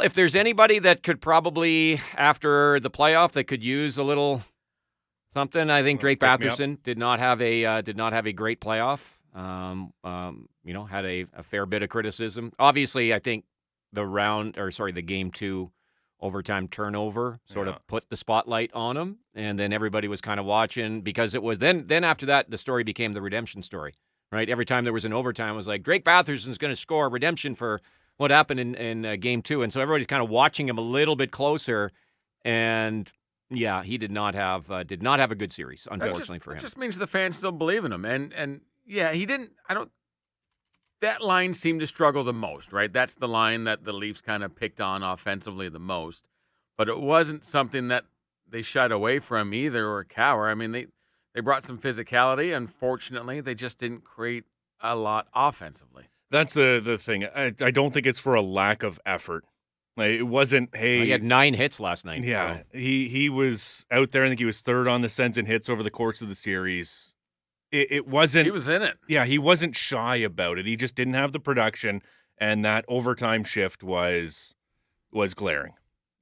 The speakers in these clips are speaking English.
If there's anybody that could probably, after the playoff, that could use a little something, I think Little Drake pick me up. Batherson did not have a great playoff. Had a fair bit of criticism. Obviously, I think the game two overtime turnover sort of Yeah. put the spotlight on him, and then everybody was kind of watching because it was then after that the story became the redemption story, right? Every time there was an overtime, it was like Drake Batherson's going to score redemption for what happened in game two, and so everybody's kind of watching him a little bit closer, and yeah, he did not have a good series, That just unfortunately for that him. just means the fans still believe in him, and yeah, he didn't. I don't. That line seemed to struggle the most, right? That's the line that the Leafs kind of picked on offensively the most, but it wasn't something that they shied away from either or cower. I mean, they brought some physicality. Unfortunately, they just didn't create a lot offensively. That's the thing. I don't think it's for a lack of effort. Like, it wasn't, He hey, had 9 hits last night. yeah, So. he was out there. I think he was third on the Sens in hits over the course of the series. It He wasn't, was in it. yeah, he wasn't shy about it. He just didn't have the production, and that overtime shift was glaring.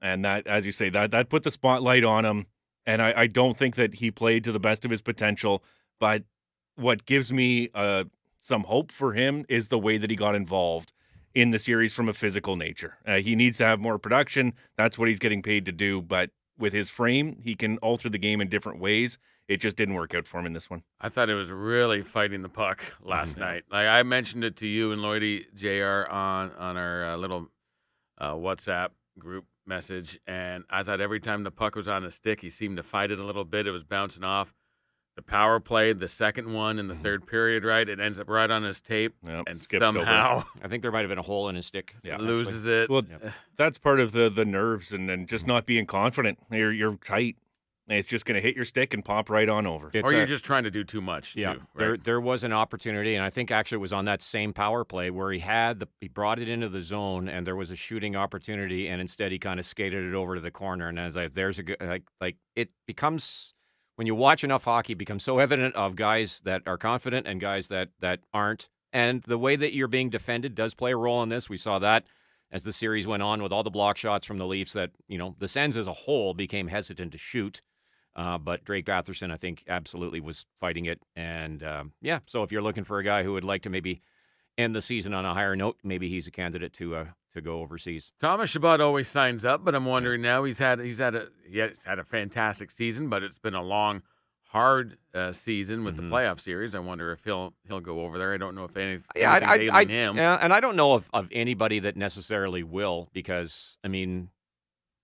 And that, as you say, that put the spotlight on him. And I don't think that he played to the best of his potential. But what gives me some hope for him is the way that he got involved in the series from a physical nature. He needs to have more production. That's what he's getting paid to do. But with his frame, he can alter the game in different ways. It just didn't work out for him in this one. I thought it was really fighting the puck last night. Like I mentioned it to you and Lloydie Jr. on our little WhatsApp group message, and I thought every time the puck was on the stick, he seemed to fight it a little bit. It was bouncing off the power play, the second one in the third period. Right, it ends up right on his tape, Yep, and skipped over. somehow I think there might have been a hole in his stick. Yeah. loses it. Well, that's part of the nerves and just not being confident. You're tight. And it's just going to hit your stick and pop right on over. It's Or you're just trying to do too much. Yeah, too, there right? there was an opportunity, and I think actually it was on that same power play where he brought it into the zone, and there was a shooting opportunity, and instead he kind of skated it over to the corner, and I was like, "There's a good like it becomes when you watch enough hockey, it becomes so evident of guys that are confident and guys that aren't, and the way that you're being defended does play a role in this. We saw that as the series went on with all the block shots from the Leafs that the Sens as a whole became hesitant to shoot. But Drake Batherson, I think, absolutely was fighting it. And so if you're looking for a guy who would like to maybe end the season on a higher note, maybe he's a candidate to go overseas. Thomas Chabot always signs up, but I'm wondering now he's had a fantastic season, but it's been a long, hard season with the playoff series. I wonder if he'll go over there. I don't know if Yeah, anything's ailing him. yeah, and I don't know of anybody that necessarily will because I mean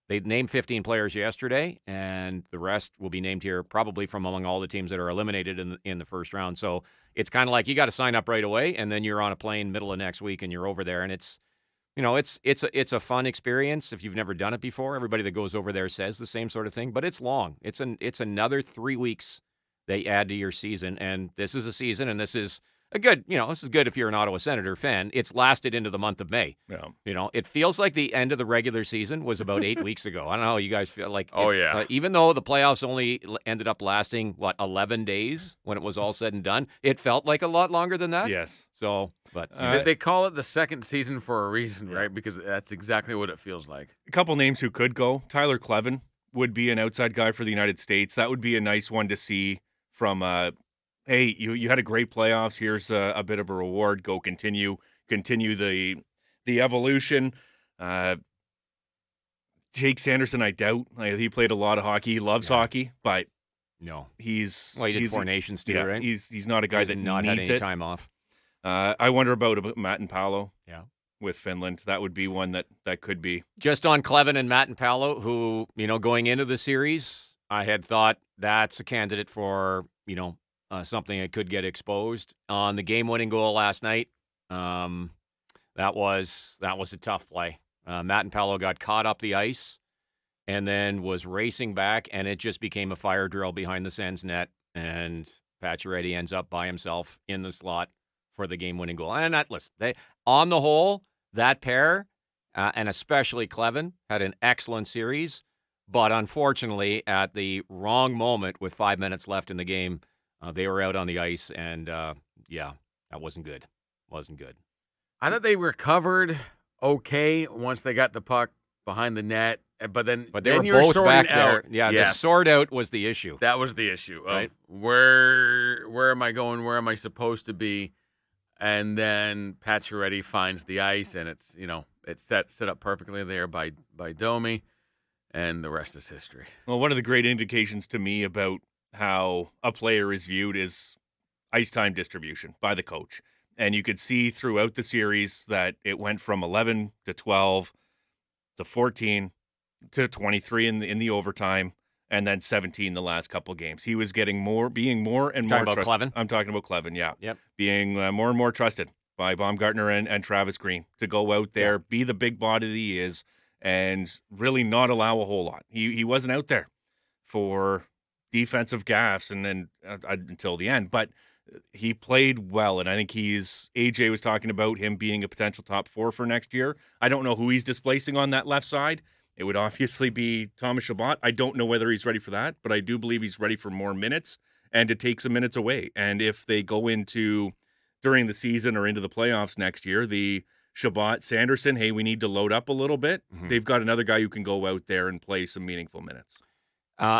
they named 15 players yesterday, and the rest will be named here probably from among all the teams that are eliminated in the first round. So it's kind of like you got to sign up right away, and then you're on a plane middle of next week, and you're over there, and it's a fun experience if you've never done it before. Everybody that goes over there says the same sort of thing, but it's long. It's another 3 weeks they add to your season, and this is a season, and this is a good. This is good if you're an Ottawa Senator fan. It's lasted into the month of May. Yeah. It feels like the end of the regular season was about 8 weeks ago. I don't know how you guys feel like. Oh, yeah. Even though the playoffs only ended up lasting 11 days when it was all said and done, it felt like a lot longer than that. Yes. So, but They call it the second season for a reason, right? Because that's exactly what it feels like. A couple names who could go. Tyler Clevin would be an outside guy for the United States. That would be a nice one to see from, hey, you had a great playoffs. Here's a bit of a reward. Go continue the evolution. Jake Sanderson, I doubt. He played a lot of hockey. He loves hockey, but no, he's he did Four Nations too, yeah, right? he's not a guy that not had needs any it. time off. I wonder about Matt and Paolo. Yeah. With Finland, that would be one that could be. Just on Clevin and Matt and Paolo, who, going into the series, I had thought that's a candidate for, something that could get exposed. On the game-winning goal last night, that was a tough play. Matt and Paolo got caught up the ice and then was racing back, and it just became a fire drill behind the Sens net, and Pacioretty ends up by himself in the slot for the game-winning goal. And on the whole, that pair, and especially Clevin, had an excellent series. But unfortunately, at the wrong moment with 5 minutes left in the game, they were out on the ice. And, that wasn't good. Wasn't good. I thought they recovered okay once they got the puck behind the net, but then they were you're both sorting back out. there. Yeah, the Yes. sort out was the issue. That was the issue of Right. where am I going? Where am I supposed to be? And then Pacioretty finds the ice, and it's it's set up perfectly there by Domi, and the rest is history. Well, one of the great indications to me about how a player is viewed is ice time distribution by the coach. And you could see throughout the series that it went from 11 to 12 to 14 to 23 in the overtime, and then 17 the last couple games. He was getting being more and Talking more about trusted. Clevin? I'm talking about Clevin, yeah. Yep. Being more and more trusted by Baumgartner and Travis Green to go out there, be the big body that he is, and really not allow a whole lot. He wasn't out there for defensive gas and then until the end, but he played well, and I think AJ was talking about him being a potential top 4 for next year. I don't know who he's displacing on that left side. It would obviously be Thomas Chabot. I don't know whether he's ready for that, but I do believe he's ready for more minutes and to take some minutes away. And if they go into during the season or into the playoffs next year, the Chabot Sanderson, hey, we need to load up a little bit. Mhm. They've got another guy who can go out there and play some meaningful minutes.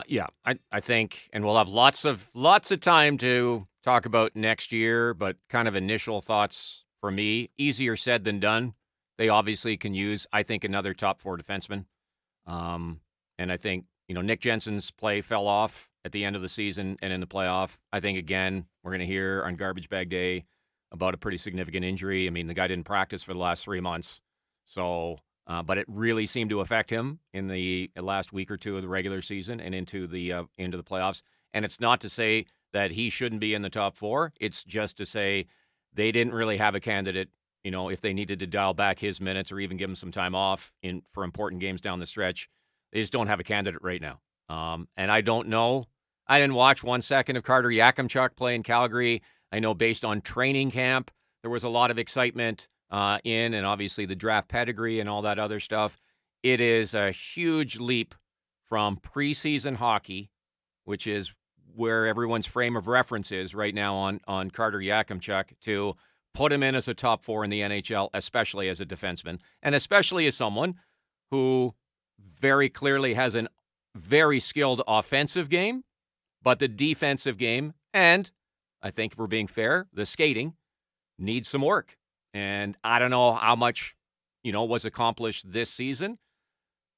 Yeah, I think, and we'll have lots of time to talk about next year, but kind of initial thoughts for me, easier said than done. They obviously can use, I think, another top 4 defenseman. And I think, Nick Jensen's play fell off at the end of the season and in the playoff. I think, again, we're going to hear on Garbage Bag Day about a pretty significant injury. I mean, the guy didn't practice for the last 3 months. So, but it really seemed to affect him in the last week or two of the regular season and into the playoffs. And it's not to say that he shouldn't be in the top 4. It's just to say they didn't really have a candidate. If they needed to dial back his minutes or even give him some time off for important games down the stretch, they just don't have a candidate right now. And I don't know. I didn't watch 1 second of Carter Yakimchuk play in Calgary. I know based on training camp, there was a lot of excitement and obviously the draft pedigree and all that other stuff. It is a huge leap from preseason hockey, which is where everyone's frame of reference is right now on Carter Yakimchuk, to put him in as a top 4 in the NHL, especially as a defenseman, and especially as someone who very clearly has a very skilled offensive game, but the defensive game, and I think if we're being fair, the skating needs some work. And I don't know how much, was accomplished this season,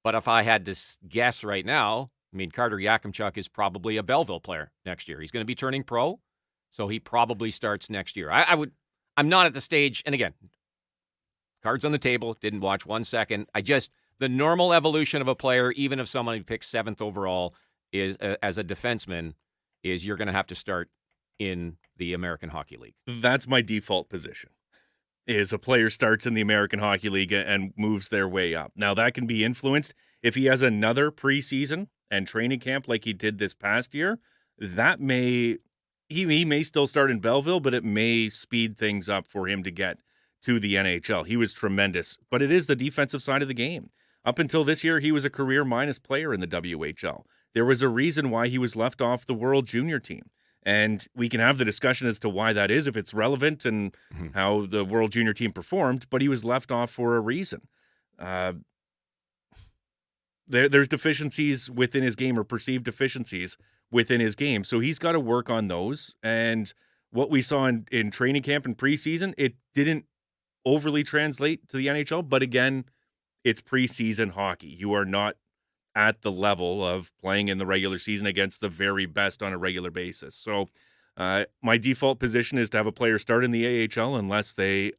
but if I had to guess right now, I mean, Carter Yakimchuk is probably a Belleville player next year. He's going to be turning pro, so he probably starts next year. I'm not at the stage, and again, cards on the table, didn't watch 1 second. The normal evolution of a player, even if someone picks 7th overall, is as a defenseman, is you're going to have to start in the American Hockey League. That's my default position, is a player starts in the American Hockey League and moves their way up. Now, that can be influenced if he has another preseason and training camp like he did this past year. He may still start in Belleville, but it may speed things up for him to get to the NHL. He was tremendous, but it is the defensive side of the game. Up until this year, he was a career minus player in the WHL. There was a reason why he was left off the World Junior team. And we can have the discussion as to why that is, if it's relevant and how the World Junior team performed, but he was left off for a reason. There's deficiencies within his game, or perceived deficiencies within his game. So he's got to work on those. And what we saw in training camp and preseason, it didn't overly translate to the NHL. But again, it's preseason hockey. You are not at the level of playing in the regular season against the very best on a regular basis. So my default position is to have a player start in the AHL unless they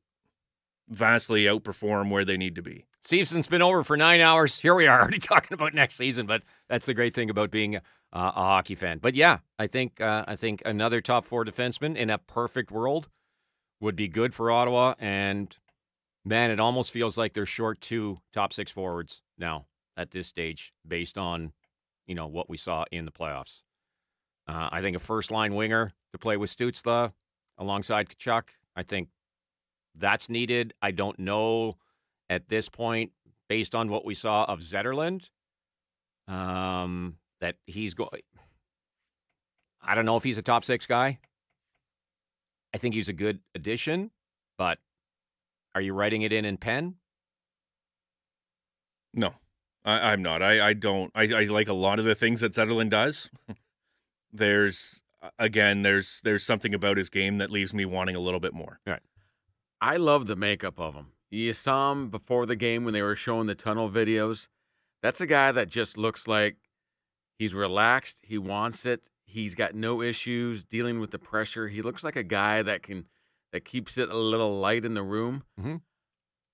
vastly outperform where they need to be. Season's been over for 9 hours. Here we are already talking about next season, but that's the great thing about being a hockey fan. But yeah, I think another top 4 defenseman in a perfect world would be good for Ottawa. And man, it almost feels like they're short 2 top 6 forwards now at this stage, based on what we saw in the playoffs. I think a first line winger to play with Stützle alongside Kachuk, I think that's needed. I don't know at this point, based on what we saw of Zetterlund, that he's going. I don't know if he's a top 6 guy. I think he's a good addition, but are you writing it in pen? No. I'm not. I don't. I like a lot of the things that Zetterlund does. There's something about his game that leaves me wanting a little bit more. Right. I love the makeup of him. You saw him before the game when they were showing the tunnel videos. That's a guy that just looks like he's relaxed. He wants it. He's got no issues dealing with the pressure. He looks like a guy that keeps it a little light in the room, Mhm.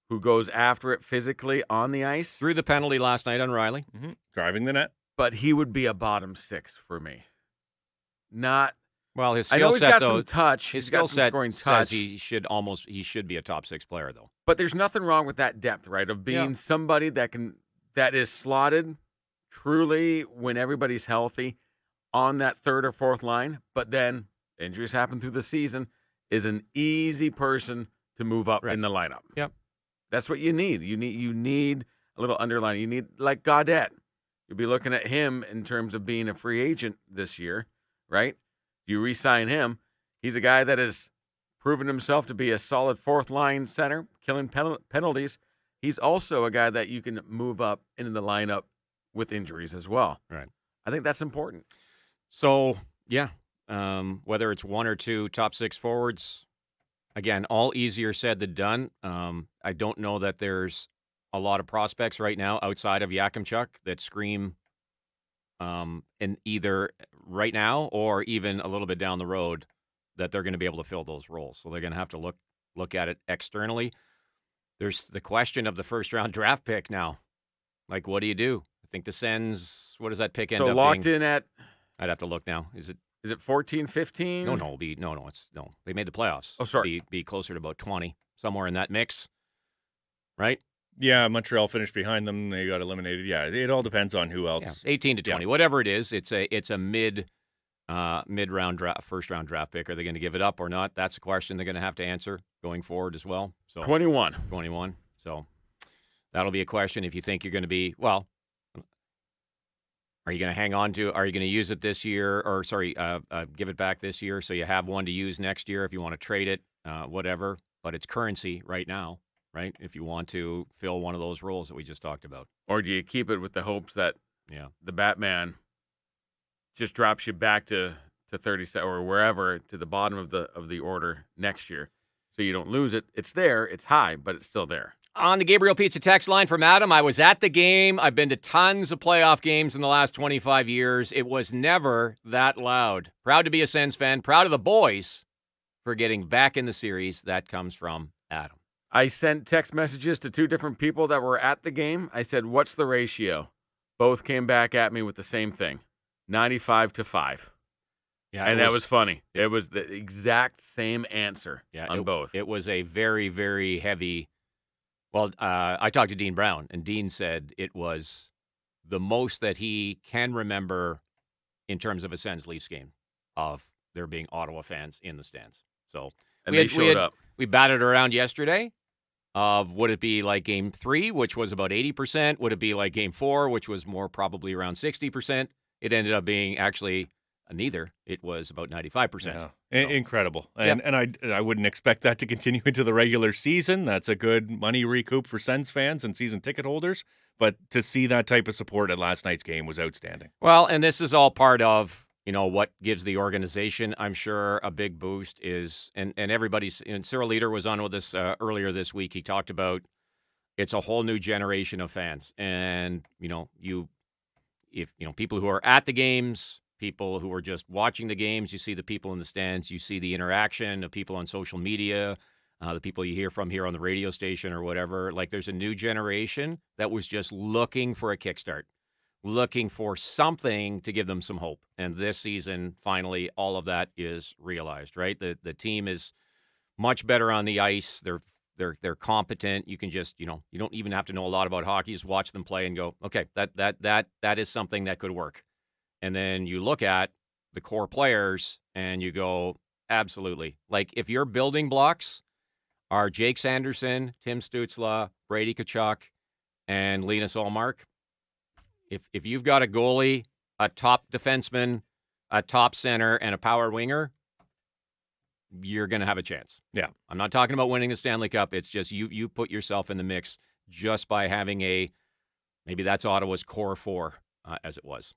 who goes after it physically on the ice. Threw the penalty last night on Riley. Driving the net. But he would be a bottom six for me. Not. Well, his I know skill he's set, got though, some touch. his He's got skill some set scoring says touch. he should be a top 6 player, though. But there's nothing wrong with that depth, right? Of being somebody that is slotted truly when everybody's healthy on that third or fourth line. But then injuries happen through the season. Is an easy person to move up Right. in the lineup. Yep. That's what you need. You need a little underline. You need like Gaudette. You'll be looking at him in terms of being a free agent this year, right? You re-sign him. He's a guy that has proven himself to be a solid fourth line center, killing penalties. He's also a guy that you can move up into the lineup with injuries as well. Right. I think that's important. So, yeah, whether it's 1 or 2 top 6 forwards, again, all easier said than done. I don't know that there's a lot of prospects right now outside of Yakimchuk that scream in either right now or even a little bit down the road that they're going to be able to fill those roles. So they're going to have to look at it externally. There's the question of the first round draft pick now. Like, what do you do? I think the Sens, what does that pick end So up locked being? in at, I'd have to look now. Is it 14, 15? No, they made the playoffs. Oh, sorry. Be closer to about 20, somewhere in that mix, right? Yeah, Montreal finished behind them. They got eliminated. Yeah, it all depends on who else. 18 to 20, whatever it is. It's a mid-round draft, first-round draft pick. Are they going to give it up or not? That's a question they're going to have to answer going forward as well. So 21. 21. So that'll be a question if you think you're going to be, well, are you going to hang on to, are you going to use it this year, or give it back this year so you have one to use next year if you want to trade it, whatever. But it's currency right now, right? If you want to fill one of those roles that we just talked about. Or do you keep it with the hopes that the Batman just drops you back to 37 or wherever to the bottom of the order next year, so you don't lose it? It's there, it's high, but it's still there. On the Gabriel Pizza text line from Adam, I was at the game. I've been to tons of playoff games in the last 25 years. It was never that loud. Proud to be a Sens fan. Proud of the boys for getting back in the series. That comes from Adam. I sent text messages to 2 different people that were at the game. I said, what's the ratio? Both came back at me with the same thing, 95-5. Yeah, and that was funny. It was the exact same answer on both. It was a very, very heavy. Well, I talked to Dean Brown, and Dean said it was the most that he can remember in terms of a Sens Leafs game of there being Ottawa fans in the stands. So and they showed up. We batted around yesterday of would it be like Game 3, which was about 80%? Would it be like Game 4, which was more probably around 60%? It ended up being actually neither. It was about 95%. Yeah. So, incredible. And I wouldn't expect that to continue into the regular season. That's a good money recoup for Sens fans and season ticket holders. But to see that type of support at last night's game was outstanding. Well, and this is all part of, what gives the organization, I'm sure, a big boost is, and everybody's, and Cyril Leader was on with us earlier this week. He talked about it's a whole new generation of fans. And, people who are at the games, people who are just watching the games, you see the people in the stands, you see the interaction of people on social media, the people you hear from here on the radio station or whatever. Like there's a new generation that was just looking for a kickstart, looking for something to give them some hope. And this season, finally, all of that is realized, right? The team is much better on the ice. They're competent. You can just, you don't even have to know a lot about hockey. Just watch them play and go, okay, that is something that could work. And then you look at the core players and you go, absolutely. Like if your building blocks are Jake Sanderson, Tim Stützle, Brady Tkachuk, and Linus Ullmark, if you've got a goalie, a top defenseman, a top center, and a power winger, you're going to have a chance. Yeah. I'm not talking about winning the Stanley Cup. It's just you put yourself in the mix just by having a Maybe that's Ottawa's core four, as it was.